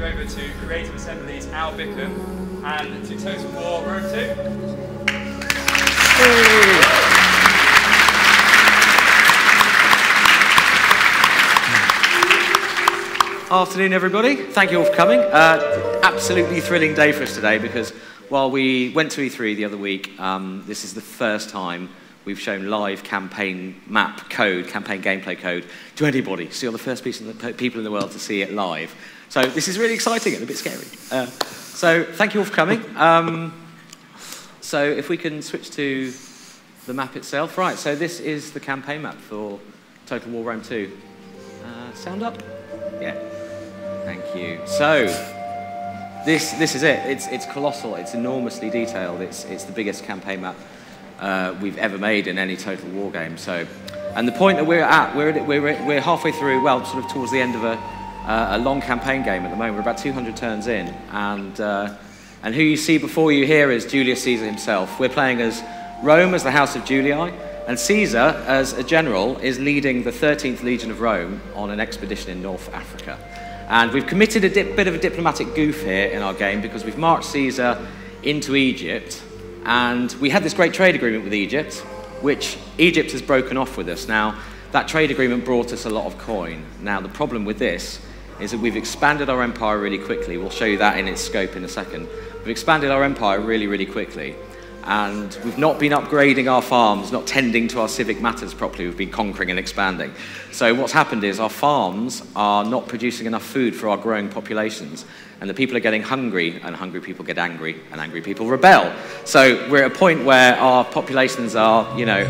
you over to Creative Assembly's Al Bickham and to Total War Rome 2. Afternoon, everybody. Thank you all for coming. Absolutely thrilling day for us today because while we went to E3 the other week, this is the first time we've shown live campaign map code, campaign gameplay code to anybody. So you're the first people in the world to see it live. So this is really exciting and a bit scary. So thank you all for coming. So if we can switch to the map itself. Right, so this is the campaign map for Total War Rome 2. Sound up? Yeah. Thank you. So this is it. It's colossal. It's enormously detailed. It's the biggest campaign map we've ever made in any Total War game. So, and the point that we're at, we're halfway through. Well, sort of towards the end of a long campaign game at the moment. We're about 200 turns in, and who you see before you here is Julius Caesar himself. We're playing as Rome as the House of Julii, and Caesar, as a general, is leading the 13th Legion of Rome on an expedition in North Africa. And we've committed a bit of a diplomatic goof here in our game because we've marched Caesar into Egypt, and we had this great trade agreement with Egypt, which Egypt has broken off with us. Now, that trade agreement brought us a lot of coin. Now, the problem with this is that we've expanded our empire really quickly. We'll show you that in its scope in a second. We've expanded our empire really, really quickly. And we've not been upgrading our farms, not tending to our civic matters properly. We've been conquering and expanding. So what's happened is our farms are not producing enough food for our growing populations. And the people are getting hungry, and hungry people get angry, and angry people rebel. So we're at a point where our populations are, you know,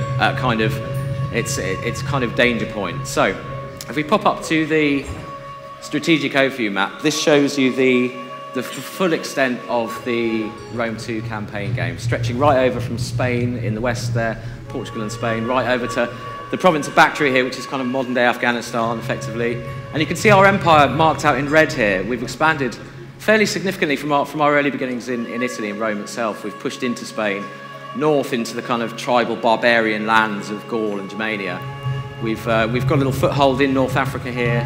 it's kind of danger point. So if we pop up to the strategic overview map, this shows you the full extent of the Rome 2 campaign game, stretching right over from Spain in the west there, Portugal and Spain, right over to the province of Bactria here, which is kind of modern-day Afghanistan, effectively. And you can see our empire marked out in red here. We've expanded fairly significantly from our early beginnings in Italy and Rome itself. We've pushed into Spain, north into the kind of tribal barbarian lands of Gaul and Germania. We've got a little foothold in North Africa here,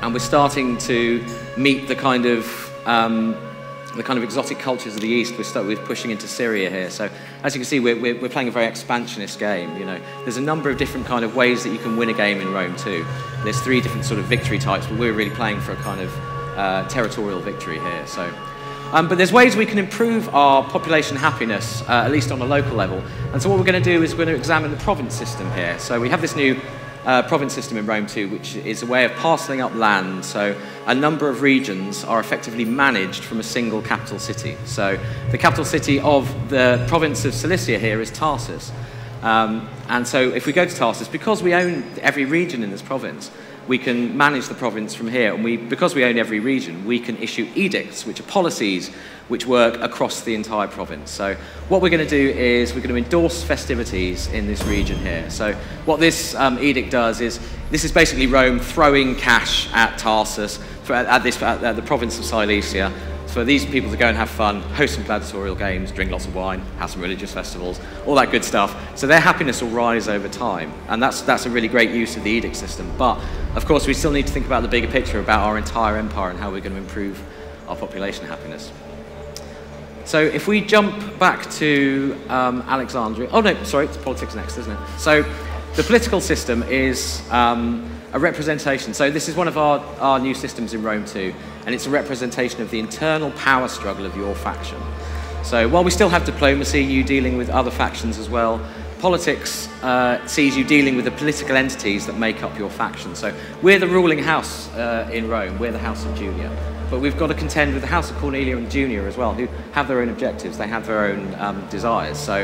and we're starting to meet the kind of exotic cultures of the East. We're pushing into Syria here. So as you can see, we're playing a very expansionist game. You know, there's a number of different kind of ways that you can win a game in Rome 2. There's 3 different sort of victory types, but we're really playing for a kind of territorial victory here. So, but there's ways we can improve our population happiness, at least on a local level. And so what we're going to do is we're going to examine the province system here. So we have this new province system in Rome 2, which is a way of parcelling up land. So a number of regions are effectively managed from a single capital city. So the capital city of the province of Cilicia here is Tarsus. And so if we go to Tarsus, because we own every region in this province, we can manage the province from here. And because we own every region, we can issue edicts, which are policies which work across the entire province. So what we're going to do is we're going to endorse festivities in this region here. So what this edict does is, this is basically Rome throwing cash at Tarsus, at the province of Cilicia, for these people to go and have fun, host some gladiatorial games, drink lots of wine, have some religious festivals, all that good stuff. So their happiness will rise over time. And that's a really great use of the edict system. But of course, we still need to think about the bigger picture about our entire empire and how we're going to improve our population happiness. So if we jump back to Alexandria, oh no, sorry, it's politics next, isn't it? So the political system is a representation. So this is one of our new systems in Rome 2, and it's a representation of the internal power struggle of your faction. So while we still have diplomacy, you dealing with other factions as well, politics sees you dealing with the political entities that make up your faction. So we're the ruling house in Rome, we're the House of Julia. But we've got to contend with the House of Cornelia and Junior as well, who have their own objectives, they have their own desires. So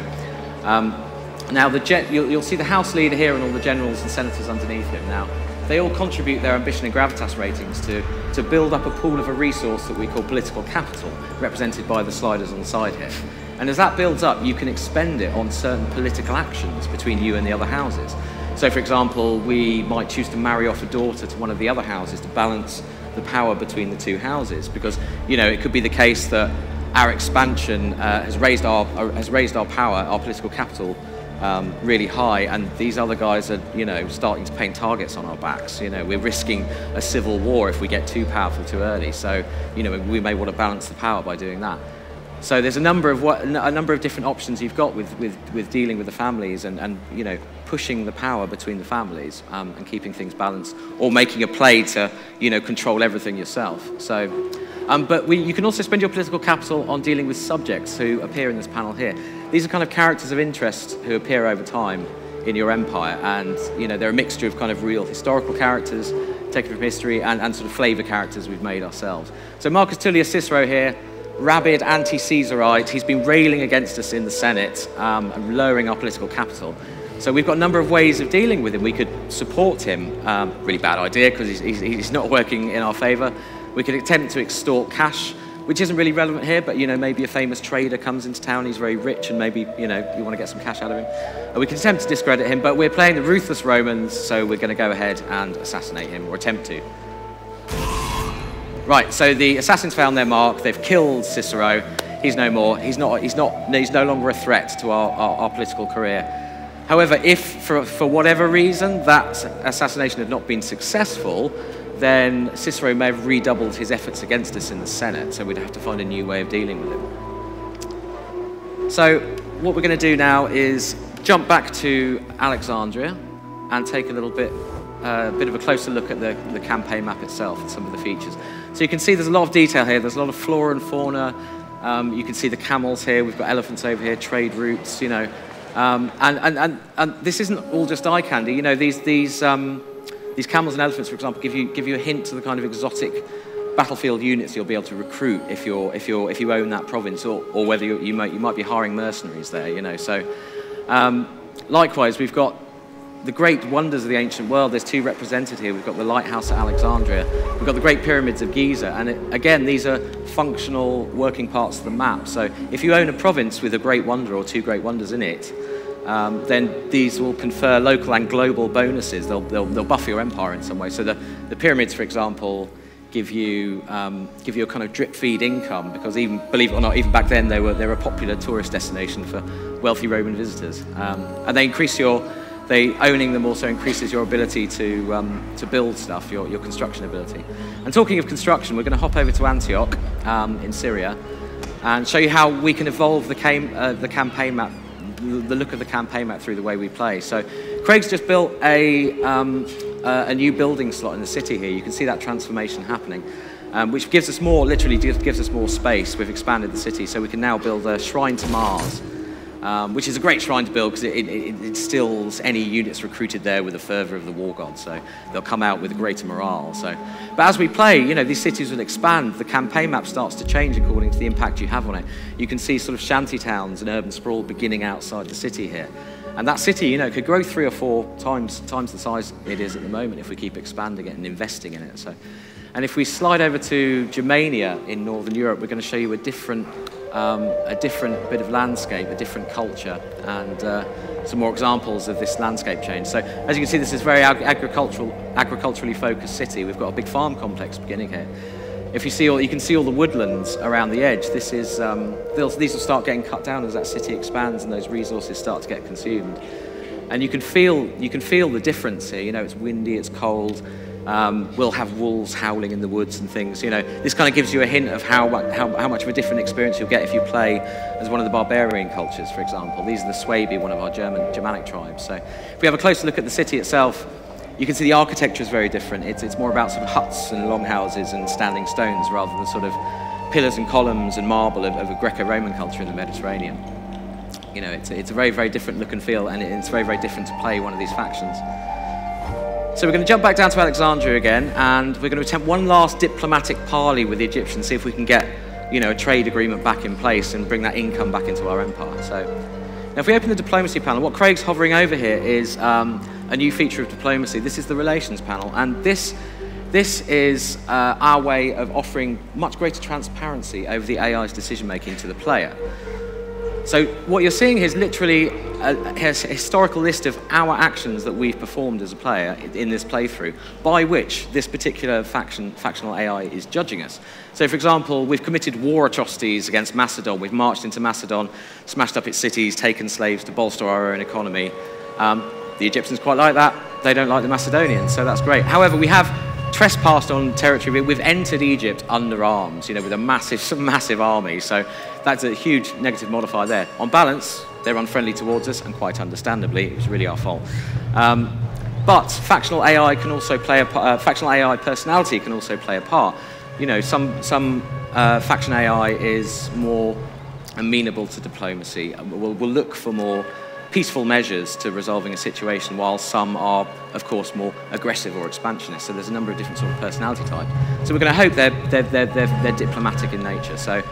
now you'll see the House leader here and all the generals and senators underneath him. Now, they all contribute their ambition and gravitas ratings to build up a pool of a resource that we call political capital, represented by the sliders on the side here. And as that builds up, you can expend it on certain political actions between you and the other houses. So, for example, we might choose to marry off a daughter to one of the other houses to balance the power between the two houses, because, you know, it could be the case that our expansion has raised our power, our political capital, really high, and these other guys are, you know, starting to paint targets on our backs. You know, we're risking a civil war if we get too powerful too early. So, you know, we may want to balance the power by doing that. So there's a number of different options you've got with dealing with the families and you know, pushing the power between the families and keeping things balanced, or making a play to, you know, control everything yourself. So, but you can also spend your political capital on dealing with subjects who appear in this panel here. These are kind of characters of interest who appear over time in your empire, and you know, they're a mixture of kind of real historical characters taken from history and sort of flavour characters we've made ourselves. So Marcus Tullius Cicero here, rabid anti-Caesarite. He's been railing against us in the Senate and lowering our political capital. So we've got a number of ways of dealing with him. We could support him, really bad idea because he's not working in our favour. We could attempt to extort cash, which isn't really relevant here, but you know, maybe a famous trader comes into town, he's very rich, and maybe, you know, you want to get some cash out of him. We can attempt to discredit him, but we're playing the ruthless Romans, so we're going to go ahead and assassinate him, or attempt to. Right, so the assassins found their mark, they've killed Cicero, he's no more, he's no longer a threat to our political career. However, if for whatever reason that assassination had not been successful, then Cicero may have redoubled his efforts against us in the Senate, so we'd have to find a new way of dealing with him. So what we're going to do now is jump back to Alexandria and take a little bit of a closer look at the campaign map itself and some of the features. So you can see there's a lot of detail here. There's a lot of flora and fauna. You can see the camels here. We've got elephants over here, trade routes, you know. And this isn't all just eye candy. You know, these camels and elephants, for example, give you a hint to the kind of exotic battlefield units you'll be able to recruit if you own that province, or whether you might be hiring mercenaries there. You know, so likewise, we've got the great wonders of the ancient world. There's two represented here. We've got the lighthouse at Alexandria. We've got the great pyramids of Giza. And again, these are functional working parts of the map. So if you own a province with a great wonder or two great wonders in it, then these will confer local and global bonuses. They'll buff your empire in some way. So the pyramids, for example, give you a kind of drip feed income, because even, believe it or not, even back then they were a popular tourist destination for wealthy Roman visitors. And they owning them also increases your ability to build stuff, your construction ability. And talking of construction, we're going to hop over to Antioch in Syria and show you how we can evolve the campaign map, the look of the campaign map through the way we play. So Craig's just built a new building slot in the city here. You can see that transformation happening, which gives us more, literally gives us more space. We've expanded the city, so we can now build a shrine to Mars, which is a great shrine to build because it instills any units recruited there with the fervour of the war god, so they'll come out with a greater morale. But as we play, you know, these cities will expand. The campaign map starts to change according to the impact you have on it. You can see sort of shanty towns and urban sprawl beginning outside the city here. And that city, you know, could grow 3 or 4 times the size it is at the moment if we keep expanding it and investing in it. And if we slide over to Germania in Northern Europe, we're going to show you a different bit of landscape, a different culture, and some more examples of this landscape change. So as you can see, this is a very agriculturally focused city. We've got a big farm complex beginning here. If you see you can see all the woodlands around the edge. This is these will start getting cut down as that city expands and those resources start to get consumed. And you can feel the difference here. You know, it's windy, it's cold. We'll have wolves howling in the woods and things. You know, this kind of gives you a hint of how much of a different experience you'll get if you play as one of the barbarian cultures, for example. These are the Swabi, one of our Germanic tribes. So if we have a closer look at the city itself, you can see the architecture is very different. It's more about sort of huts and longhouses and standing stones rather than sort of pillars and columns and marble of a Greco-Roman culture in the Mediterranean. You know, it's a very, very different look and feel, and it's very, very different to play one of these factions. So we're going to jump back down to Alexandria again, and we're going to attempt one last diplomatic parley with the Egyptians, see if we can get, you know, a trade agreement back in place and bring that income back into our empire. So now if we open the diplomacy panel, what Craig's hovering over here is a new feature of diplomacy. This is the relations panel, and this is our way of offering much greater transparency over the AI's decision-making to the player. So what you're seeing here is literally a historical list of our actions that we've performed as a player in this playthrough, by which this particular factional AI is judging us. So, for example, we've committed war atrocities against Macedon. We've marched into Macedon, smashed up its cities, taken slaves to bolster our own economy. The Egyptians quite like that. They don't like the Macedonians, so that's great. However, we have trespassed on territory. We've entered Egypt under arms, with a massive army. So that's a huge negative modifier there. On balance, they're unfriendly towards us, and quite understandably, it was really our fault. But factional AI can also play factional AI personality can also play a part. Some faction AI is more amenable to diplomacy. We'll look for more peaceful measures to resolving a situation, while some are, of course, more aggressive or expansionist. So there's a number of different sort of personality types. So we're going to hope they're diplomatic in nature. So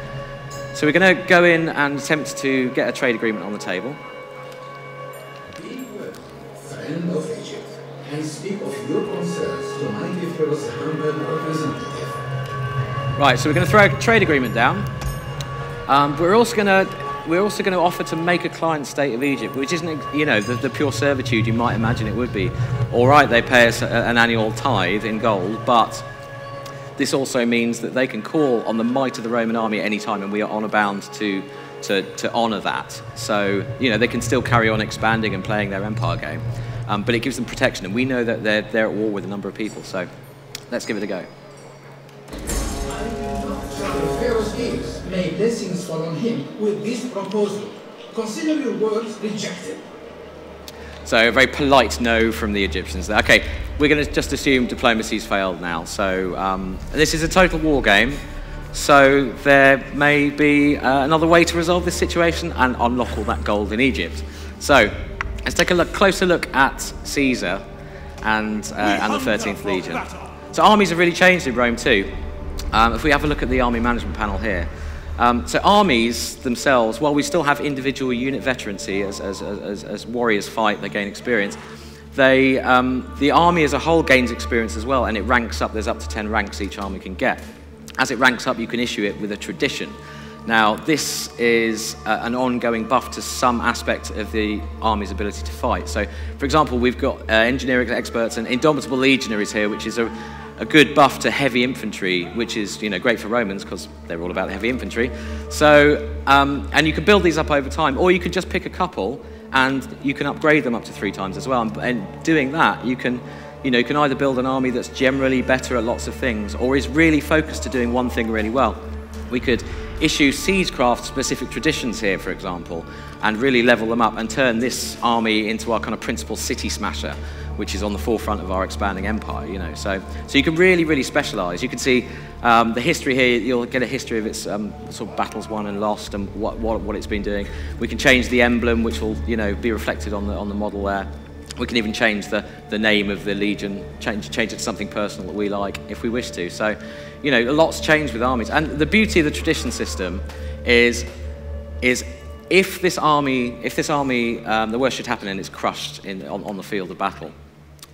we're going to go in and attempt to get a trade agreement on the table. Be friend of Egypt, and speak of your concerns to my people's humble representative. Right, so we're going to throw a trade agreement down. We're also going to offer to make a client state of Egypt, which isn't, the pure servitude you might imagine it would be. All right, they pay us an annual tithe in gold, but this also means that they can call on the might of the Roman army at any time, and we are honor bound to honour that. So, they can still carry on expanding and playing their empire game, but it gives them protection, and we know that they're at war with a number of people. So, let's give it a go. Pharaoh's gifts, may blessings fall on him with this proposal. Consider your words rejected. So a very polite no from the Egyptians there. Okay, we're going to just assume diplomacy's failed now. So this is a total war game. So there may be another way to resolve this situation and unlock all that gold in Egypt. So let's take a closer look at Caesar and the 13th Legion. So armies have really changed in Rome too. If we have a look at the army management panel here, so armies themselves, while we still have individual unit veterancy as warriors fight, they gain experience, the army as a whole gains experience as well, and it ranks up. There's up to 10 ranks each army can get. As it ranks up, you can issue it with a tradition. Now, this is an ongoing buff to some aspect of the army's ability to fight. So, for example, we've got engineering experts and indomitable legionaries here, which is a good buff to heavy infantry, which is great for Romans because they're all about heavy infantry. So, and you can build these up over time, or you could just pick a couple and you can upgrade them up to 3 times as well. And doing that, you can either build an army that's generally better at lots of things, or is really focused to doing one thing really well. We could issue siegecraft specific traditions here, for example, and really level them up and turn this army into our kind of principal city smasher, which is on the forefront of our expanding empire, So you can really specialize. You can see the history here. You'll get a history of its sort of battles won and lost and what it's been doing. We can change the emblem, which will be reflected on the model there. We can even change the name of the legion, change it to something personal that we like if we wish to. So, a lot's changed with armies. And the beauty of the tradition system is if this army, the worst should happen and it's crushed on the field of battle,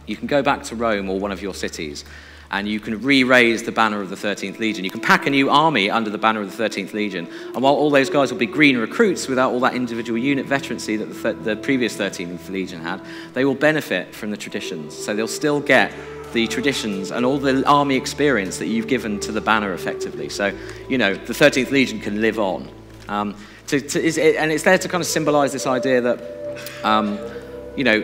you can go back to Rome or one of your cities and you can re-raise the banner of the 13th Legion. You can pack a new army under the banner of the 13th Legion. And while all those guys will be green recruits without all that individual unit veterancy that the previous 13th Legion had, they will benefit from the traditions. So they'll still get the traditions and all the army experience that you've given to the banner effectively. So, the 13th Legion can live on. And it's there to kind of symbolize this idea that,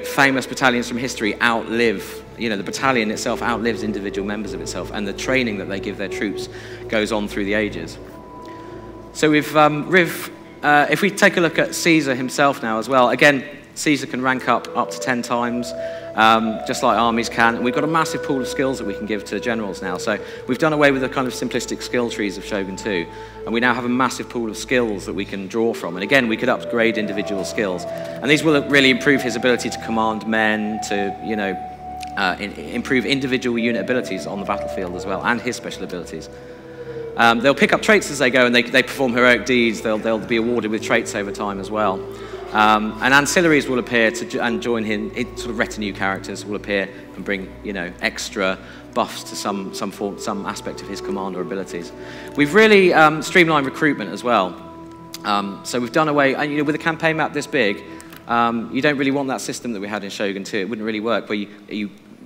famous battalions from history outlive, the battalion itself outlives individual members of itself, and the training that they give their troops goes on through the ages. So if we take a look at Caesar himself now as well, again, Caesar can rank up to 10 times, just like armies can. And we've got a massive pool of skills that we can give to generals now. So we've done away with the kind of simplistic skill trees of Shogun 2, and we now have a massive pool of skills that we can draw from. And again, we could upgrade individual skills. And these will really improve his ability to command men, to, improve individual unit abilities on the battlefield as well, and his special abilities. They'll pick up traits as they go, and they perform heroic deeds. They'll be awarded with traits over time as well. And ancillaries will appear and join him. Sort of retinue characters will appear and bring, extra buffs to some aspect of his command or abilities. We've really streamlined recruitment as well. So we've done away, and with a campaign map this big, you don't really want that system that we had in Shogun 2. It wouldn't really work, where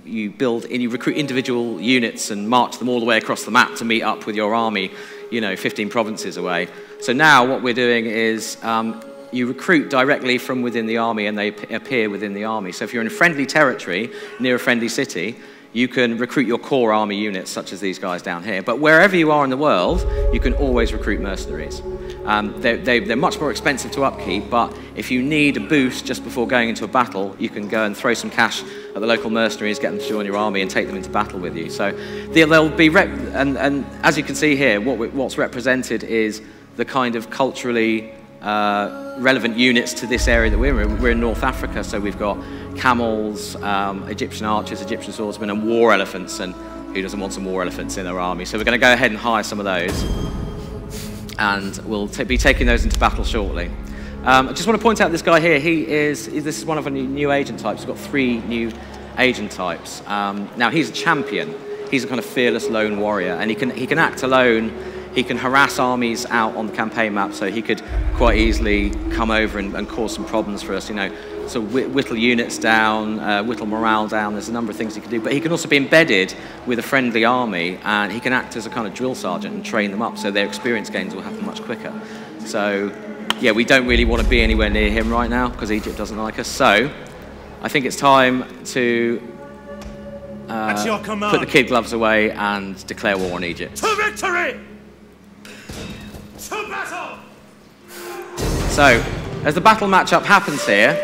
you build and you recruit individual units and march them all the way across the map to meet up with your army, 15 provinces away. So now what we're doing is you recruit directly from within the army, and they appear within the army. So if you're in a friendly territory near a friendly city, you can recruit your core army units, such as these guys down here. But wherever you are in the world, you can always recruit mercenaries. They're much more expensive to upkeep, but if you need a boost just before going into a battle, you can go and throw some cash at the local mercenaries, get them to join your army, and take them into battle with you. So they'll be, and as you can see here, what's represented is the kind of culturally relevant units to this area that we're in. We're in North Africa, so we've got camels, Egyptian archers, Egyptian swordsmen, and war elephants, and who doesn't want some war elephants in their army? So we're going to go ahead and hire some of those, and we'll be taking those into battle shortly. I just want to point out this guy here. This is one of our new agent types. We've got 3 new agent types. Now he's a champion. He's a kind of fearless lone warrior, and he can act alone. He can harass armies out on the campaign map, so he could quite easily come over and cause some problems for us, So whittle units down, whittle morale down. There's a number of things he can do. But he can also be embedded with a friendly army, and he can act as a kind of drill sergeant and train them up, so their experience gains will happen much quicker. So, yeah, we don't really want to be anywhere near him right now, because Egypt doesn't like us. So, I think it's time to put the kid gloves away and declare war on Egypt. To victory! To battle! So, as the battle matchup happens here,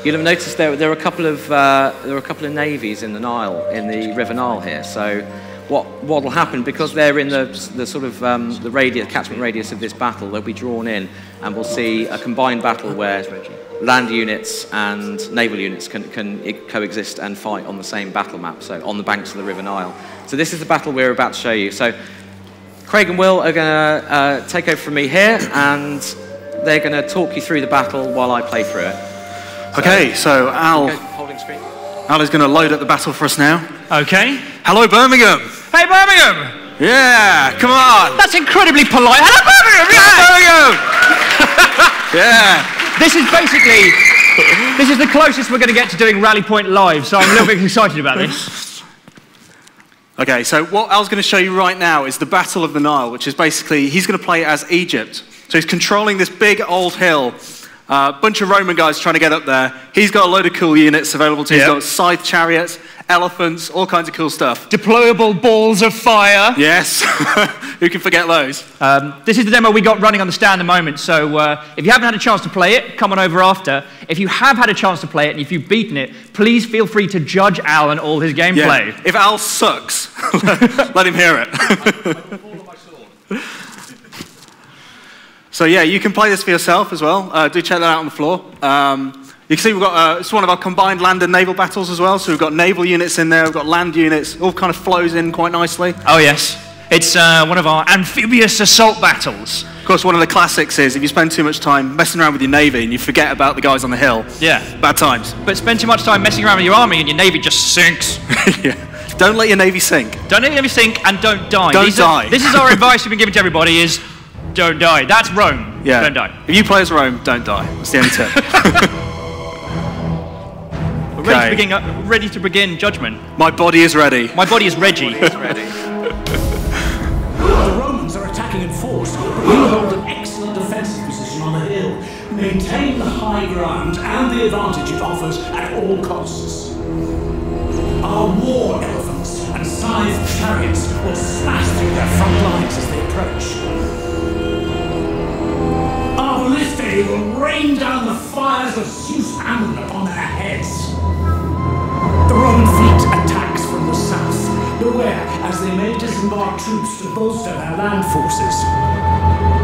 you'll have noticed there are a couple of navies in the Nile, in the River Nile here. So, what will happen, because they're in the sort of the catchment radius of this battle, they'll be drawn in, and we'll see a combined battle where land units and naval units can coexist and fight on the same battle map. So, on the banks of the River Nile. So, this is the battle we're about to show you. So, Craig and Will are going to take over from me here, and they're going to talk you through the battle while I play through it. Okay, so Al is going to load up the battle for us now. Okay. Hello, Birmingham. Hey, Birmingham. Yeah, come on. That's incredibly polite. Hello, Birmingham. Yeah. This is the closest we're going to get to doing Rally Point live, so I'm a little bit excited about this. Okay, so what Al's going to show you right now is the Battle of the Nile, which is basically, he's going to play as Egypt. So he's controlling this big old hill. Bunch of Roman guys trying to get up there. He's got a load of cool units available to him. He's got scythe chariots, elephants, all kinds of cool stuff. Deployable balls of fire. Yes. Who can forget those? This is the demo we got running on the stand at the moment, so if you haven't had a chance to play it, come on over after. If you have had a chance to play it, and if you've beaten it, please feel free to judge Al and all his gameplay. Yeah. If Al sucks, let him hear it. So yeah, you can play this for yourself as well. Do check that out on the floor. You can see we've got, it's one of our combined land and naval battles as well. So we've got naval units in there, we've got land units, all kind of flows in quite nicely. Oh yes, it's one of our amphibious assault battles. Of course, one of the classics is if you spend too much time messing around with your navy and you forget about the guys on the hill. Yeah. Bad times. But spend too much time messing around with your army and your navy just sinks. Yeah. Don't let your navy sink. Don't let your navy sink, and don't die. Don't die. This is our advice we've been giving to everybody is, don't die. That's Rome. Yeah. Don't die. If you play as Rome, don't die. That's the only tip. We're ready to begin judgment. My body is ready. My body is Reggie. It's ready. The Romans are attacking in force, but we hold an excellent defensive position on the hill. Maintain the high ground and the advantage it offers at all costs. Our war elephants and scythe chariots will smash through their front lines as they approach. Our ballistae will rain down the fires of Zeus Ammon upon their heads. The Roman fleet attacks from the south. Beware, as they may disembark troops to bolster their land forces.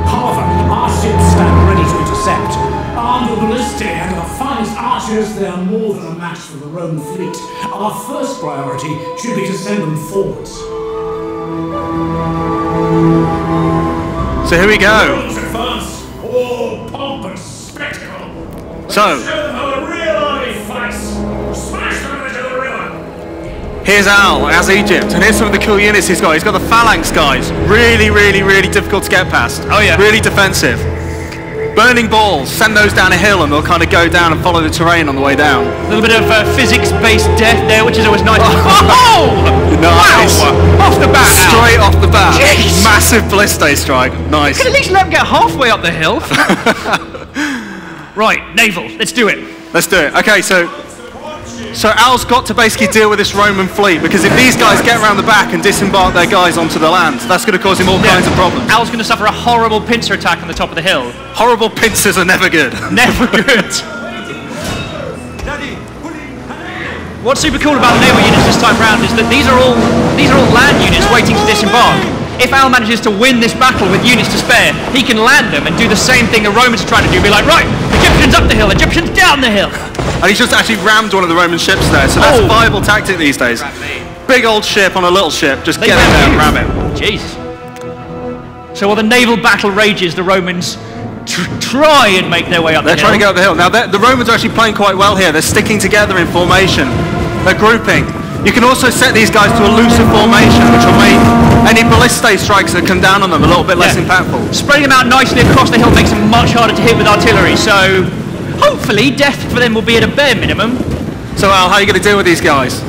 However, our ships stand ready to intercept. Armed with ballistae and the finest archers, they are more than a match for the Roman fleet. Our first priority should be to send them forwards. So here we go. Romans advance, all pomp and spectacle. So, Show them how a real army fights. Smash them into the river. here's Al as Egypt, and here's some of the cool units he's got. He's got the phalanx guys. Really, really, really difficult to get past. Oh yeah. Really defensive. burning balls, send those down a hill and they'll kind of go down and follow the terrain on the way down. A little bit of physics-based death there, which is always nice. Oh! Nice. Wow! Off the bat. Straight off the bat. Jeez. Massive ballista strike. Nice. Could at least let him get halfway up the hill. Right, naval, let's do it. Let's do it. Okay, so Al's got to basically deal with this Roman fleet, because if these guys get around the back and disembark their guys onto the land, that's going to cause him all kinds of problems. Al's going to suffer a horrible pincer attack on the top of the hill. Horrible pincers are never good. Never good. What's super cool about the naval units this time round is that these are all land units waiting to disembark. If Al manages to win this battle with units to spare, he can land them and do the same thing the Romans are trying to do. Be like, right, Egyptians up the hill, Egyptians down the hill. And he's just actually rammed one of the Roman ships there, so that's a viable tactic these days. Big old ship on a little ship, just get in there and ram it. Jesus. So while the naval battle rages, the Romans try and make their way up the hill. They're trying to get up the hill. Now, the Romans are actually playing quite well here. They're sticking together in formation. They're grouping. You can also set these guys to a looser formation, which will make any ballistae strikes that come down on them a little bit less impactful. Spreading them out nicely across the hill makes them much harder to hit with artillery, so hopefully death for them will be at a bare minimum. So Al, how are you going to deal with these guys?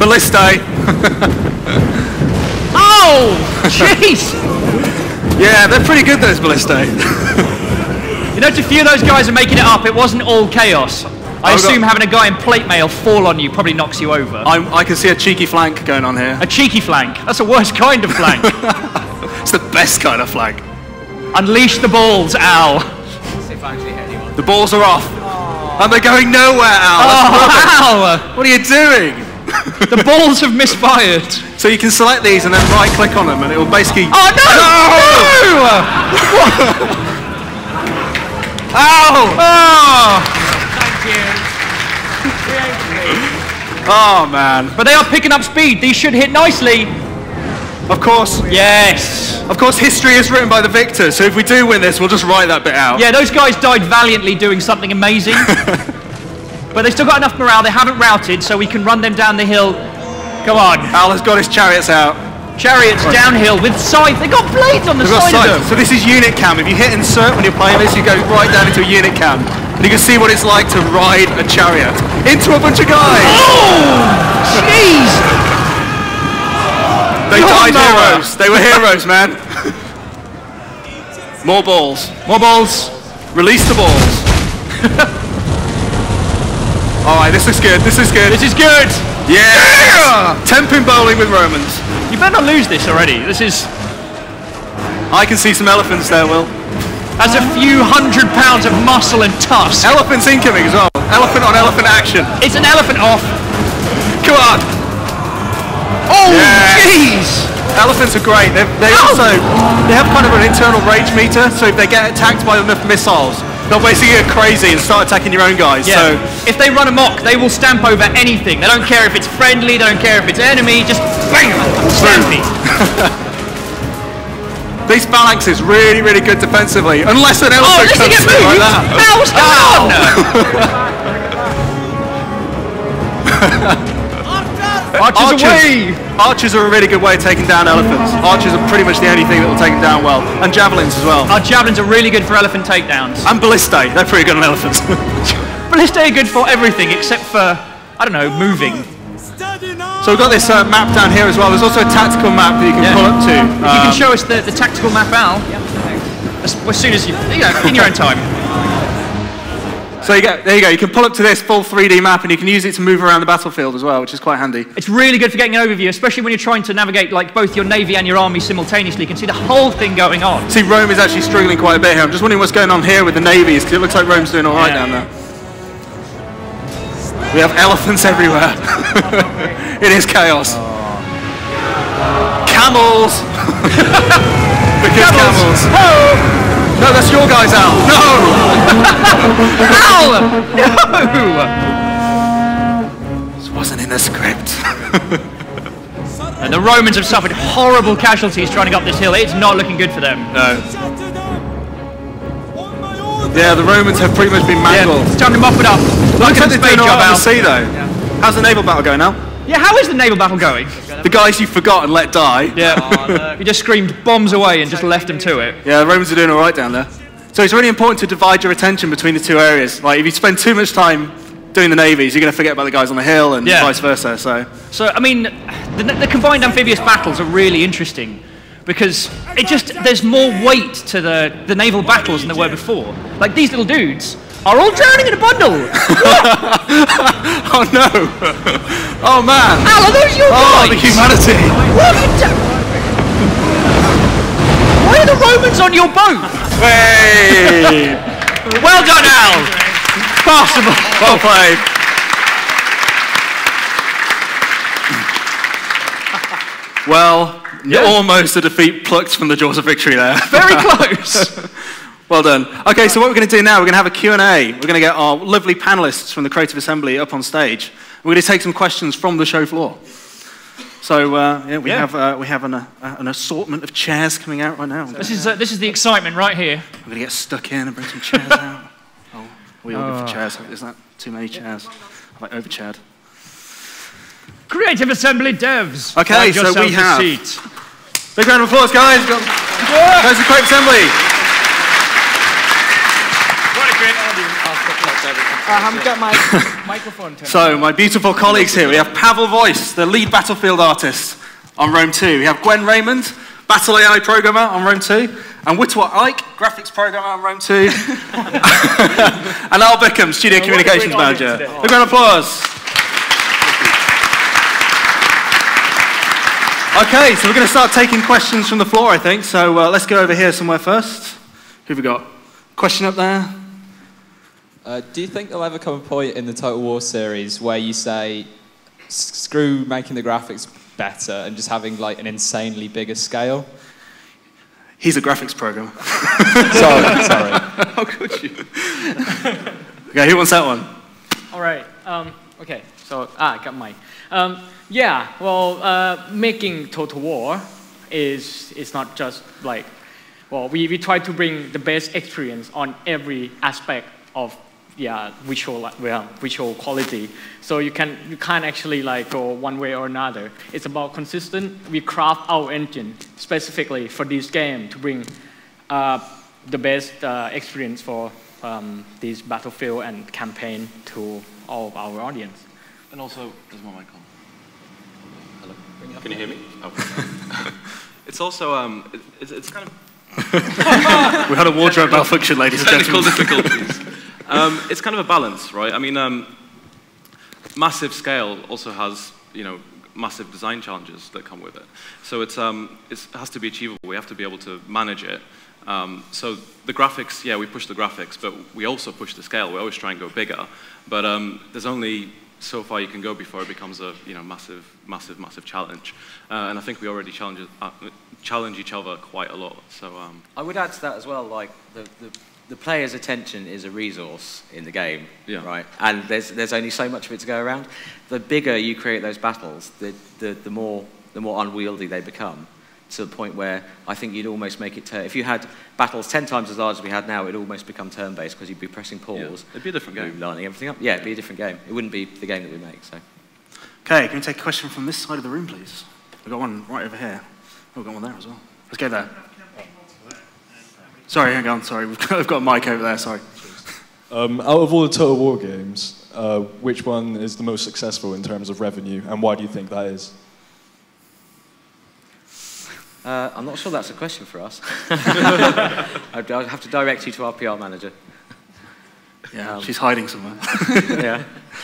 Ballistae. Oh! Jeez! Yeah, they're pretty good, those ballistae. You know, a few of those guys are making it up. It wasn't all chaos. I assume having a guy in plate mail fall on you probably knocks you over. I can see a cheeky flank going on here. A cheeky flank? That's the worst kind of flank. It's the best kind of flank. Unleash the balls, Al. See if I actually hit anyone. The balls are off. And they're going nowhere, Al. Al! What are you doing? The balls have misfired. So you can select these and then right-click on them and it will basically... Oh, no! No! Ow! Oh! Oh, man. But they are picking up speed. These should hit nicely. Of course. Yes. Of course, history is written by the victors, so if we do win this, we'll just write that bit out. Yeah, those guys died valiantly doing something amazing. But they still got enough morale. They haven't routed, so we can run them down the hill. Go on. Al has got his chariots out. Chariots downhill with scythe. They got blades on the side of them. So this is unit cam. If you hit insert when you're playing this, you go right down into a unit cam. And you can see what it's like to ride a chariot into a bunch of guys. Oh! Jeez! They died heroes. They were heroes, man. More balls. More balls. Release the balls. Alright, this is good. This is good. This is good. Yeah! 10-pin bowling with Romans. You better not lose this already. This is... I can see some elephants there, Will. That's a few 100 pounds of muscle and tusk. Elephants incoming as well. Elephant on elephant action. It's an elephant off. Come on. Oh, yes. jeez. Elephants are great. They have kind of an internal rage meter, so if they get attacked by enough missiles, they'll basically get crazy and start attacking your own guys. Yeah. So if they run amok, they will stamp over anything. They don't care if it's friendly, they don't care if it's enemy, just bang, stampy. These phalanxes really, really good defensively, unless an elephant comes through like that. Ow, what's going on? Archers away! Archers are a really good way of taking down elephants. Archers are pretty much the only thing that will take them down well. And javelins as well. Our javelins are really good for elephant takedowns. And ballistae, they're pretty good on elephants. Ballistae are good for everything except for, I don't know, moving. So we've got this map down here as well. There's also a tactical map that you can pull up to. You can show us the tactical map, Al. As soon as you know, in your own time. So there you go. You can pull up to this full 3D map and you can use it to move around the battlefield as well, which is quite handy. It's really good for getting an overview, especially when you're trying to navigate like both your navy and your army simultaneously. You can see the whole thing going on. See, Rome is actually struggling quite a bit here. I'm just wondering what's going on here with the navies, because it looks like Rome's doing all right down there. We have elephants everywhere. It is chaos. Camels! Because camels. Oh! No, that's your guys, Al. No! Al! No! This wasn't in the script. And the Romans have suffered horrible casualties trying to go up this hill. It's not looking good for them. No. Yeah, the Romans have pretty much been mangled. Yeah, it's time to mop it up. Looks like they're doing all right on the sea, though. Yeah. How's the naval battle going now? Yeah, how is the naval battle going? The guys you forgot and let die. Yeah, you just screamed bombs away and just left them to it. Yeah, the Romans are doing all right down there. So it's really important to divide your attention between the two areas. Like, if you spend too much time doing the navies, you're going to forget about the guys on the hill and vice versa. So I mean, the combined amphibious battles are really interesting because there's more weight to the naval battles than there were before. Like, these little dudes are all drowning in a bundle. Oh no! Oh man! Al, are those your Oh, guys? the humanity! Why are the Romans on your boat? Hey! Well done, Al. Possible. Well played. Well, almost a defeat plucked from the jaws of victory there. Very close. Well done. Okay, so what we're going to do now, we're going to have a Q&A. We're going to get our lovely panelists from the Creative Assembly up on stage. We're going to take some questions from the show floor. So we have an assortment of chairs coming out right now. This is the excitement right here. We're going to get stuck in and bring some chairs out. Oh, we all go for chairs. Is that too many chairs? Like overchaired. Creative Assembly devs. Okay, so we have. Big round of applause, guys. There's the Creative Assembly. I haven't got my microphone turned. So, my beautiful colleagues here. We have Pavel Voice, the lead battlefield artist on Rome 2. We have Gwen Raymond, Battle AI programmer on Rome 2. And Whitwa Ike, graphics programmer on Rome 2. And Al Bickham, studio communications manager. Big round of applause. Okay, so we're going to start taking questions from the floor, I think. So let's go over here somewhere first. Who have we got? Question up there. Do you think there'll ever come a point in the Total War series where you say, screw making the graphics better and just having like an insanely bigger scale? He's a graphics programmer. Sorry. How could you? Okay, who wants that one? All right. Okay. So I got mine. Yeah. Well, making Total War is not just like, well, we try to bring the best experience on every aspect of visual quality. So you can't actually like go one way or another. It's about consistent. We craft our engine specifically for this game to bring the best experience for this battlefield and campaign to all of our audience. And also, there's my mic on. Hello. Can you hear me? Oh. It's also it's kind of. We had a wardrobe malfunction, ladies and gentlemen. Technical difficulties. It's kind of a balance, right? I mean, massive scale also has, massive design challenges that come with it. So it has to be achievable. We have to be able to manage it. So the graphics, we push the graphics, but we also push the scale. We always try and go bigger. But there's only so far you can go before it becomes a massive challenge. And I think we already challenge each other quite a lot. So I would add to that as well, like the player's attention is a resource in the game, right? And there's only so much of it to go around. The bigger you create those battles, the more unwieldy they become, to the point where I think you'd almost make it if you had battles 10 times as large as we had now, it'd almost become turn-based because you'd be pressing pause. Yeah, it'd be a different game. Lining everything up. Yeah, it'd be a different game. It wouldn't be the game that we make. So. Okay, can we take a question from this side of the room, please? We've got one right over here. Oh, we've got one there as well. Let's go there. Sorry, hang on. Sorry, we've got a mic over there. Sorry. Out of all the Total War games, which one is the most successful in terms of revenue, and why do you think that is? I'm not sure that's a question for us. I'd have to direct you to our PR manager. Yeah, she's hiding somewhere. Yeah.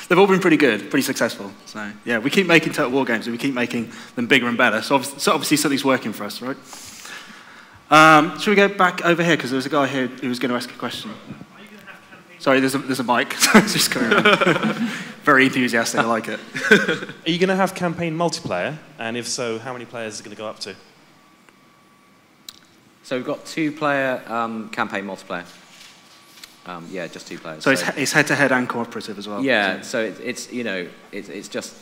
They've all been pretty good, pretty successful. So, yeah, we keep making Total War games, and we keep making them bigger and better. So obviously something's working for us, right? Should we go back over here? Because there was a guy here who was going to ask a question. Sorry, there's a mic. It's just coming around. Very enthusiastic, I like it. Are you going to have campaign multiplayer? And if so, how many players is it going to go up to? So we've got 2-player campaign multiplayer. Yeah, just 2 players. So it's head-to-head and cooperative as well. Yeah, so it's just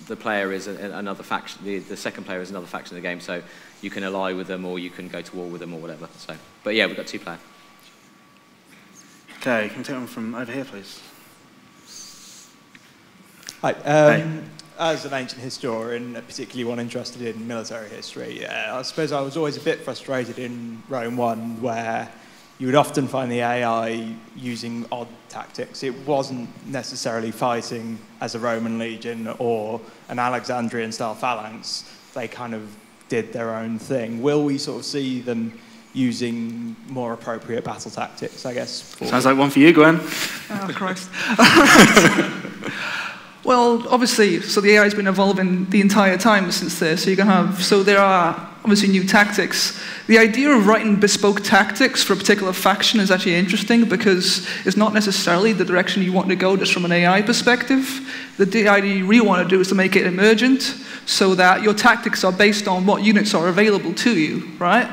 the player is another faction. The second player is another faction of the game. So you can ally with them, or you can go to war with them, or whatever. So, but yeah, we've got 2-player. Okay, can we take one from over here, please? Hi. Hey. As an ancient historian, particularly one interested in military history, I suppose I was always a bit frustrated in Rome 1 where you would often find the AI using odd tactics. It wasn't necessarily fighting as a Roman legion or an Alexandrian-style phalanx. They kind of did their own thing. Will we sort of see them using more appropriate battle tactics, I guess? Sounds like one for you, Gwen. Oh, Christ. Well, obviously, so the AI has been evolving the entire time since there. So you can have, so there are obviously new tactics. The idea of writing bespoke tactics for a particular faction is actually interesting because it's not necessarily the direction you want to go just from an AI perspective. The idea you really want to do is to make it emergent so that your tactics are based on what units are available to you, right?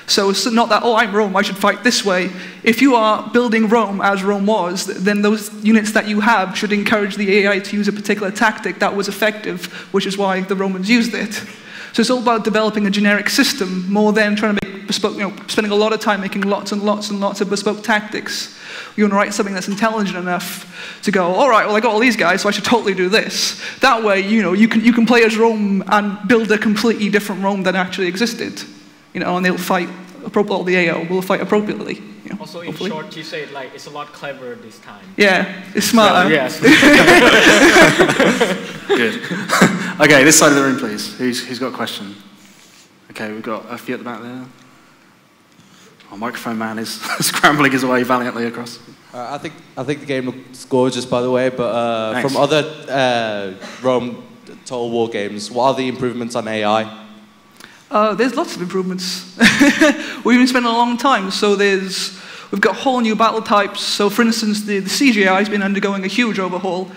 So it's not that, oh, I'm Rome, I should fight this way. If you are building Rome as Rome was, then those units that you have should encourage the AI to use a particular tactic that was effective, which is why the Romans used it. So it's all about developing a generic system more than trying to make bespoke, spending a lot of time making lots and lots and lots of bespoke tactics. You want to write something that's intelligent enough to go, all right, well, I got all these guys, so I should totally do this. That way, you can play as Rome and build a completely different Rome than actually existed. And they'll fight appropriately. All the AI will fight appropriately. Also, in hopefully. short, you say like it's a lot cleverer this time. Yeah, it's smarter. Yes. Good. Okay, this side of the room, please. Who's got a question? Okay, we've got a few at the back there. Our microphone man is scrambling his way valiantly across. I think the game looks gorgeous, by the way. But from other Rome Total War games, what are the improvements on AI? There's lots of improvements. We've been spending a long time. So we've got whole new battle types. So for instance, the CGI has been undergoing a huge overhaul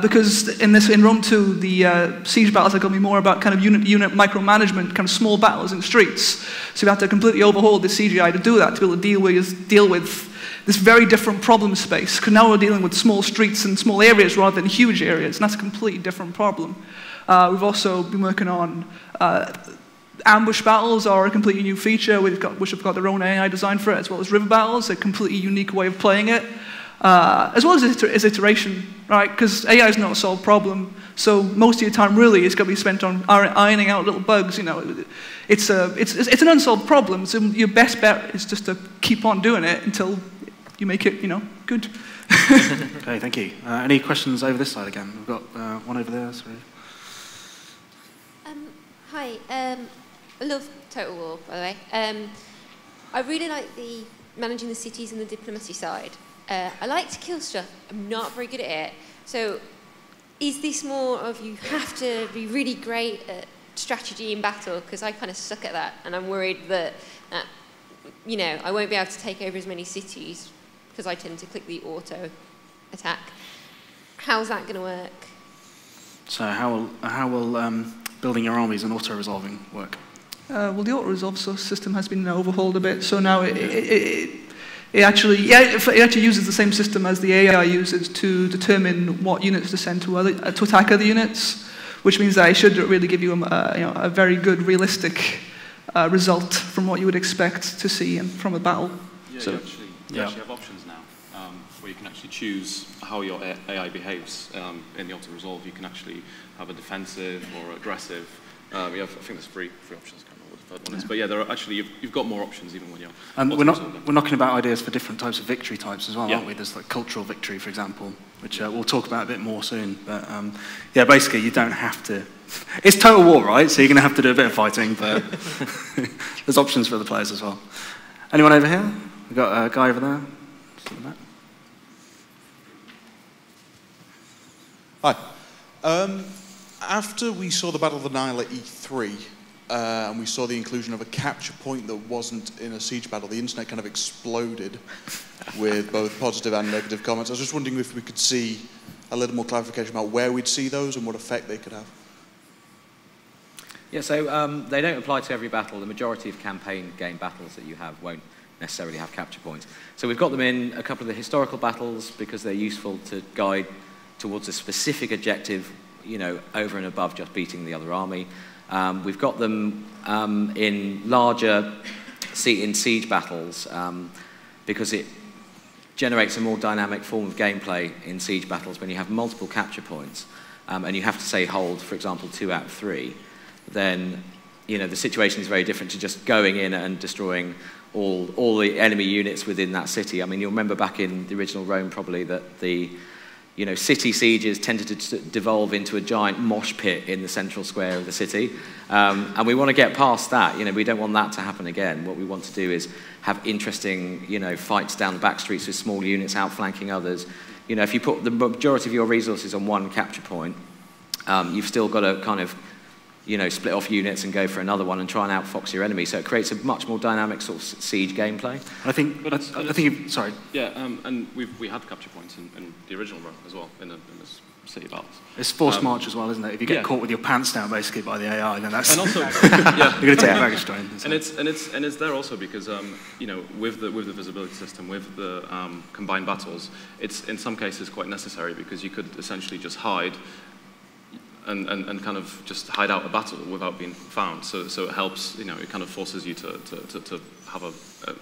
because in Rome 2, the siege battles are going to be more about kind of unit micromanagement, kind of small battles in streets. So we have to completely overhaul the CGI to do that, to be able to deal with this very different problem space. Because now we're dealing with small streets and small areas rather than huge areas, and that's a completely different problem. We've also been working on ambush battles are a completely new feature, which have got their own AI design for it, as well as river battles, a completely unique way of playing it, as well as iteration, right? Because AI is not a solved problem, so most of your time really is going to be spent on ironing out little bugs. It's an unsolved problem, so your best bet is just to keep on doing it until you make it, good. Okay, thank you. Any questions over this side again? We've got one over there. Sorry. Hi. I love Total War, by the way. I really like the managing the cities and the diplomacy side. I like to kill stuff. I'm not very good at it. So is this more of you have to be really great at strategy in battle? Because I kind of suck at that, and I'm worried that, I won't be able to take over as many cities because I tend to click the auto attack. How's that going to work? So how will building your armies and auto-resolving work? Well, the auto-resolve system has been overhauled a bit, so now it actually uses the same system as the AI uses to determine what units to send to attack other units, which means that it should really give you a very good, realistic result from what you would expect to see from a battle. Yeah, so, you actually have options now where you can actually choose how your AI behaves in the auto-resolve. You can actually have a defensive or aggressive. I think there's three options. I can't remember what the third one is. But yeah, there are actually you've got more options even when you're. We're knocking about ideas for different types of victory types as well, aren't we? There's like cultural victory, for example, which we'll talk about a bit more soon. But yeah, basically you don't have to. It's Total War, right? So you're going to have to do a bit of fighting, but there's options for the players as well. Anyone over here? We've got a guy over there. Hi. After we saw the Battle of the Nile at E3, and we saw the inclusion of a capture point that wasn't in a siege battle, the internet kind of exploded with both positive and negative comments. I was just wondering if we could see a little more clarification about where we'd see those and what effect they could have. Yeah, so they don't apply to every battle. The majority of campaign game battles that you have won't necessarily have capture points. So we've got them in a couple of the historical battles because they're useful to guide towards a specific objective, over and above just beating the other army. We've got them in larger siege battles because it generates a more dynamic form of gameplay in siege battles when you have multiple capture points and you have to say hold, for example, 2 out of 3. Then the situation is very different to just going in and destroying all the enemy units within that city. I mean, you'll remember back in the original Rome probably that the city sieges tended to devolve into a giant mosh pit in the central square of the city. And we want to get past that. We don't want that to happen again. What we want to do is have interesting, fights down the back streets with small units outflanking others. If you put the majority of your resources on one capture point, you've still got to kind of, split off units and go for another one and try and outfox your enemy. So it creates a much more dynamic sort of siege gameplay. I think. Sorry. Yeah, and we had capture points in the original Rome as well in the city battles. It's forced march as well, isn't it? If you get caught with your pants down basically by the AI, then that's and also you're going to take baggage train. And it's there also because with the visibility system, with the combined battles, it's in some cases quite necessary because you could essentially just hide. And kind of just hide out a battle without being found. So it helps, it kind of forces you to have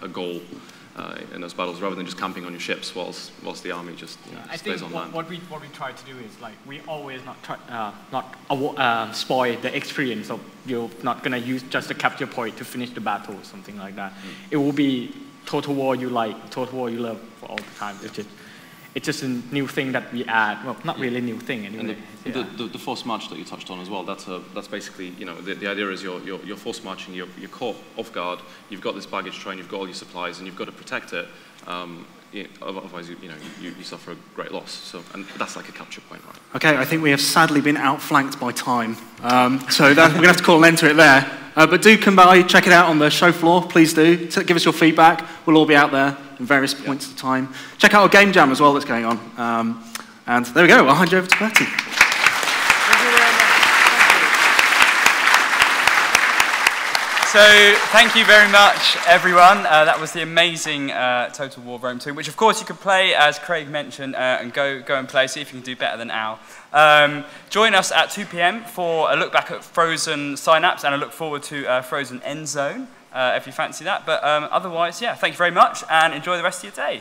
a goal in those battles rather than just camping on your ships whilst the army just stays on land. What we try to do is we always not spoil the experience of you're not gonna use just a capture point to finish the battle or something like that. It will be total war you like, total war you love for all the time. It's just a new thing that we add. Well, not really a new thing anyway. And the forced march that you touched on as well. That's basically the idea is you're forced marching. You're caught off guard. You've got this baggage train. You've got all your supplies, and you've got to protect it. Otherwise, you suffer a great loss. So, and that's like a capture point, right? Okay, I think we have sadly been outflanked by time. So we're going to have to call an end to it there. But do come by, check it out on the show floor. Please do. Give us your feedback. We'll all be out there in various points of time. Check out our game jam as well that's going on. And there we go. I'll hand you over to Bertie. So thank you very much, everyone. That was the amazing Total War Rome 2, which of course you could play, as Craig mentioned, and go and play, see if you can do better than Al. Join us at 2 PM for a look back at Frozen Synapse, and I look forward to Frozen End Zone, if you fancy that. But otherwise, yeah, thank you very much, and enjoy the rest of your day.